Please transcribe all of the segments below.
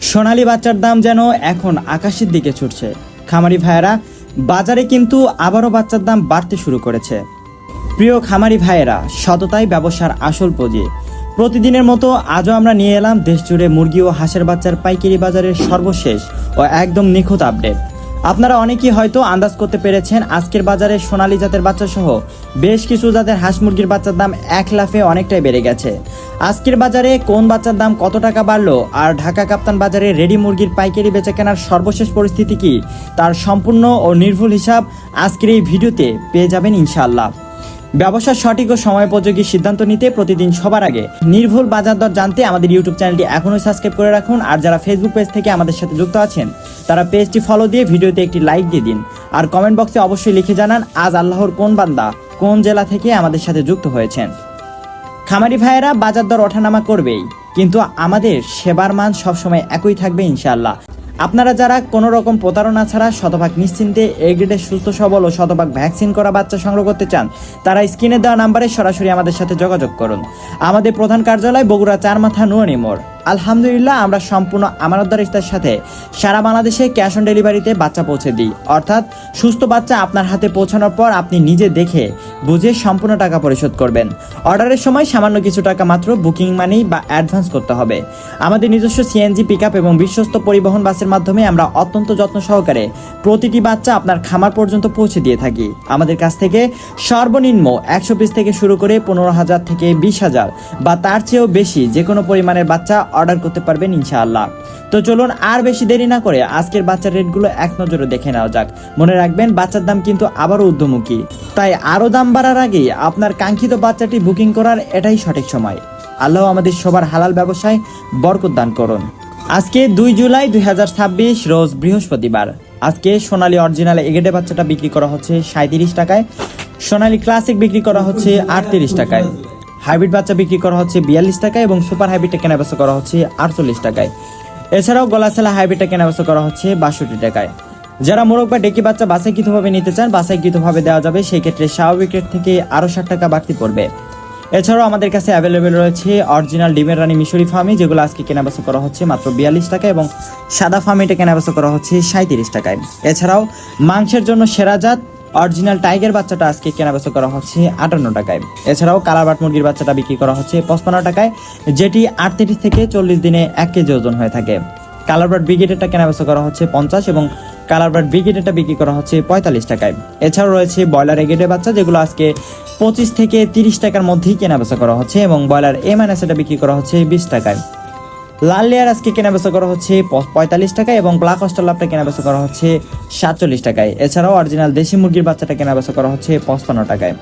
সোনালী বাচ্চার দাম যেন এখন আকাশের দিকে ছুটছে। খামারি ভাইয়েরা, বাজারে কিন্তু আবারও বাচ্চার দাম বাড়তে শুরু করেছে। প্রিয় খামারি ভাইয়েরা, সততাই ব্যবসার আসল পুঁজি। প্রতিদিনের মতো আজও আমরা নিয়ে এলাম দেশজুড়ে মুরগি ও হাঁসের বাচ্চার পাইকারি বাজারের সর্বশেষ ও একদম নিখুঁত আপডেট। আপনারা অনেকেই হয়তো আন্দাজ করতে পেরেছেন আজকের বাজারে সোনালী জাতের বাচ্চা সহ বেশ কিছু জাতের হাঁস মুরগির বাচ্চার দাম এক লাফে অনেকটাই বেড়ে গেছে। আজকের বাজারে কোন বাচ্চার দাম কত টাকা বাড়লো আর ঢাকা কাপ্তান বাজারে রেডি মুরগির পাইকারি বেচা কেনার সর্বশেষ পরিস্থিতি কি, তার সম্পূর্ণ ও নির্ভুল হিসাব আজকের এই ভিডিওতে পেয়ে যাবেন ইনশাআল্লাহ। ব্যবসার সঠিক ও সময়োপযোগী সিদ্ধান্ত নিতে প্রতিদিন সবার আগে নির্ভুল বাজার দর জানতে আমাদের ইউটিউব চ্যানেলটি এখনই সাবস্ক্রাইব করে রাখুন। আর যারা ফেসবুক পেজ থেকে আমাদের সাথে যুক্ত আছেন তারা পেজটি ফলো দিয়ে ভিডিওতে একটি লাইক দিয়ে দিন। আর কমেন্ট বক্সে অবশ্যই লিখে জানান আজ আল্লাহর কোন বান্দা কোন জেলা থেকে আমাদের সাথে যুক্ত হয়েছেন। খামারি ভাইয়েরা, বাজার দর ওঠানামা করবেই, কিন্তু আমাদের সেবার মান সবসময় একই থাকবে ইনশাআল্লাহ। আপনারা যারা কোনো রকম প্রতারণা ছাড়া শতভাগ নিশ্চিন্তে এ গ্রেডের সুস্থ সবল ও শতভাগ ভ্যাকসিন করা বাচ্চা সংগ্রহ করতে চান তারা স্ক্রিনে দেওয়া নাম্বারে সরাসরি আমাদের সাথে যোগাযোগ করুন। আমাদের প্রধান কার্যালয় বগুড়া চারমাথা নুরানি মোড়। আলহামদুলিল্লাহ, আমরা সম্পূর্ণ আমানতদারিতার সাথে সারা বাংলাদেশে ক্যাশ অন ডেলিভারিতে বাচ্চা পৌঁছে দিই। অর্থাৎ সুস্থ বাচ্চা আপনার হাতে পৌঁছানোর পর আপনি নিজে দেখে বুঝে সম্পূর্ণ টাকা পরিশোধ করবেন। অর্ডারের সময় সামান্য কিছু টাকা মাত্র বুকিং মানি বা অ্যাডভান্স করতে হবে। আমাদের নিজস্ব সিএনজি পিকআপ এবং বিশ্বস্ত পরিবহন বাসের মাধ্যমে আমরা অত্যন্ত যত্ন সহকারে প্রতিটি বাচ্চা আপনার খামার পর্যন্ত পৌঁছে দিয়ে থাকি। আমাদের কাছ থেকে সর্বনিম্ন 100 পিস থেকে শুরু করে 15,000 থেকে 20,000 বা তার চেয়েও বেশি যে কোনো পরিমাণের বাচ্চা অর্ডার করতে পারবেন ইনশাআল্লাহ। তো চলুন আর বেশি দেরি না করে আজকের বাচ্চার রেটগুলো এক নজরে দেখে নেওয়া যাক। মনে রাখবেন, বাচ্চার দাম কিন্তু আবারও ঊর্ধ্বমুখী, তাই আরও দাম বাড়ার আগেই আপনার কাঙ্ক্ষিত বাচ্চাটি বুকিং করার এটাই সঠিক সময়। আল্লাহ আমাদের সবার হালাল ব্যবসায় বরকত দান করুন। আজকে 2 জুলাই 2026 রোজ বৃহস্পতিবার। আজকে সোনালী অরিজিনাল এগেডে বাচ্চাটা বিক্রি করা হচ্ছে 37 টাকায়, সোনালী ক্লাসিক বিক্রি করা হচ্ছে 38 টাকায়, হাইব্রিড বাচ্চা বিক্রি করা হচ্ছে 42 টাকায় এবং সুপার হাইব্রিডটা কেনাবেচা করা হচ্ছে 48 টাকায়। এছাড়াও গলাছেলা হাইব্রিডটা কেনাবেচা করা হচ্ছে 62 টাকায়। যারা মোরগ বা ডেকি বাচ্চা বাছাইকৃতভাবে নিতে চান বাছাইকৃতভাবে দেওয়া যাবে, সেই ক্ষেত্রে স্বাভাবিক রেট থেকে আরও 60 টাকা বাড়তি পড়বে। এছাড়াও আমাদের কাছে অ্যাভেলেবেল রয়েছে অরিজিনাল ডিমের রানী মিশরি ফার্মি, যেগুলো আজকে কেনাবেচা করা হচ্ছে মাত্র 42 টাকা এবং সাদা ফার্মিটা কেনাবেচা করা হচ্ছে 37 টাকায়। এছাড়াও মাংসের জন্য সেরা জাত অরিজিনাল টাইগার বাচ্চাটা আজকে কেনাবেচা করা হচ্ছে 58 টাকায়। এছাড়াও কালারবাট মুরগির বাচ্চাটা বিক্রি করা হচ্ছে 55 টাকায়, যেটি 38 থেকে 40 দিনে 1 কেজি ওজন হয়ে থাকে। কালারবাট ব্রিগেডেরটা কেনাবেচা করা হচ্ছে 50 এবং কালারবাট ব্রিগেডেরটা বিক্রি করা হচ্ছে 45 টাকায়। এছাড়াও রয়েছে ব্রয়লার এগেডের বাচ্চা, যেগুলো আজকে 25 থেকে 30 টাকার মধ্যেই কেনাবেচা করা হচ্ছে এবং ব্রয়লার এটা বিক্রি করা হচ্ছে 20 টাকায়। লাল লেয়ার আজকে কেনাবেচা করা হচ্ছে 45 টাকায় এবং ব্ল্যাক অস্ট্রেলাপটা কেনাবেচা করা হচ্ছে 47 টাকায়। এছাড়াও অরিজিনাল দেশি মুরগির বাচ্চাটা কেনাবেচা করা হচ্ছে 55 টাকায়।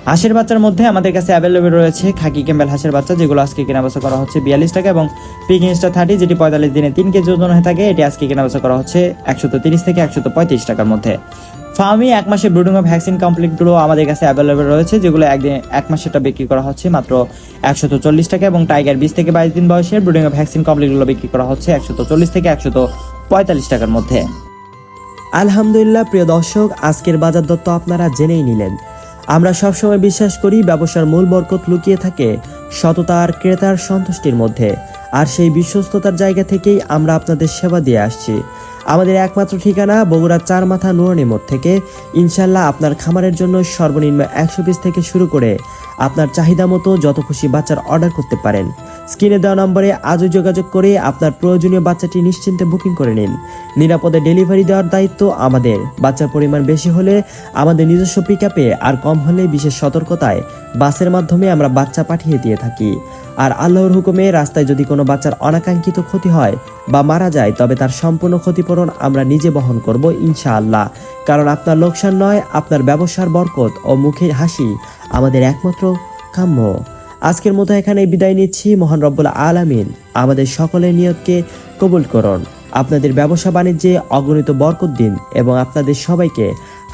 হাঁসের বাচ্চার মধ্যে আমাদের কাছে অ্যাভেলেবেল রয়েছে খাকি ক্যাম্বেল হাঁসের বাচ্চা, যেগুলো আজকে কেনাবেচা করা হচ্ছে 42 টাকা এবং পিকিং স্টার 30, যেটি 45 দিনে 3 কেজি ওজন হয়ে থাকে, এটি আজকে কেনাবেচা করা হচ্ছে 130 থেকে 135 টাকার মধ্যে। ফার্মি 1 মাসের ব্রুডিং ও ভ্যাকসিন কমপ্লিটগুলো আমাদের কাছে অ্যাভেলেবেল রয়েছে, যেগুলো 1 মাসেরটা বিক্রি করা হচ্ছে মাত্র 140 টাকা এবং টাইগার 20 থেকে 22 দিন বয়সের ব্রুডিং ও ভ্যাকসিন কমপ্লিটগুলো বিক্রি করা হচ্ছে 140 থেকে 145 টাকার মধ্যে। আলহামদুলিল্লাহ, প্রিয় দর্শক, আজকের বাজার দর তো আপনারা জেনেই নিলেন। আমরা সবসময় বিশ্বাস করি ব্যবসার মূল বরকত লুকিয়ে থাকে সততা আর ক্রেতার সন্তুষ্টির মধ্যে, আর সেই বিশ্বস্ততার জায়গা থেকেই আমরা আপনাদের সেবা দিয়ে আসছি। আমাদের একমাত্র ঠিকানা বগুড়া চারমাথা নুরানি মোড় থেকে। ইনশাল্লাহ আপনার খামারের জন্য সর্বনিম্ন 100 পিস থেকে শুরু করে আপনার চাহিদা মতো যত খুশি বাচ্চার অর্ডার করতে পারেন। স্ক্রিনে দেওয়া নম্বরে আজও যোগাযোগ করে আপনার প্রয়োজনীয় বাচ্চাটি নিশ্চিন্তে বুকিং করে নিন। নিরাপদে ডেলিভারি দেওয়ার দায়িত্ব আমাদের। বাচ্চার পরিমাণ বেশি হলে আমাদের নিজস্ব পিকআপে, আর কম হলে বিশেষ সতর্কতায় বাসের মাধ্যমে আমরা বাচ্চা পাঠিয়ে দিয়ে থাকি। আর আল্লাহর হুকুমে রাস্তায় যদি কোনো বাচ্চার অনাকাঙ্ক্ষিত ক্ষতি হয় বা মারা যায়, তবে তার সম্পূর্ণ ক্ষতিপূরণ আমরা নিজে বহন করব ইনশাআল্লাহ। কারণ আপনার লোকসান নয়, আপনার ব্যবসার বরকত ও মুখে হাসি আমাদের একমাত্র কাম্য। আজকের মতো এখানে বিদায় নিচ্ছি। মহান রব্বুল আলামিন আমাদের সকলের নিয়তকে কবুল করুন, আপনাদের ব্যবসা বাণিজ্যে অগণিত বরকত দিন এবং আপনাদের সবাইকে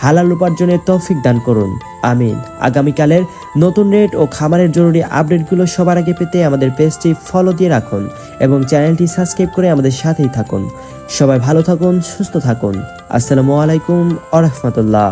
হালাল উপার্জনের তৌফিক দান করুন, আমিন। আগামীকালের নতুন রেট ও খামারের জরুরি আপডেটগুলো সবার আগে পেতে আমাদের পেজটি ফলো দিয়ে রাখুন এবং চ্যানেলটি সাবস্ক্রাইব করে আমাদের সাথেই থাকুন। সবাই ভালো থাকুন, সুস্থ থাকুন। আসসালামু আলাইকুম ওয়া রাহমাতুল্লাহ।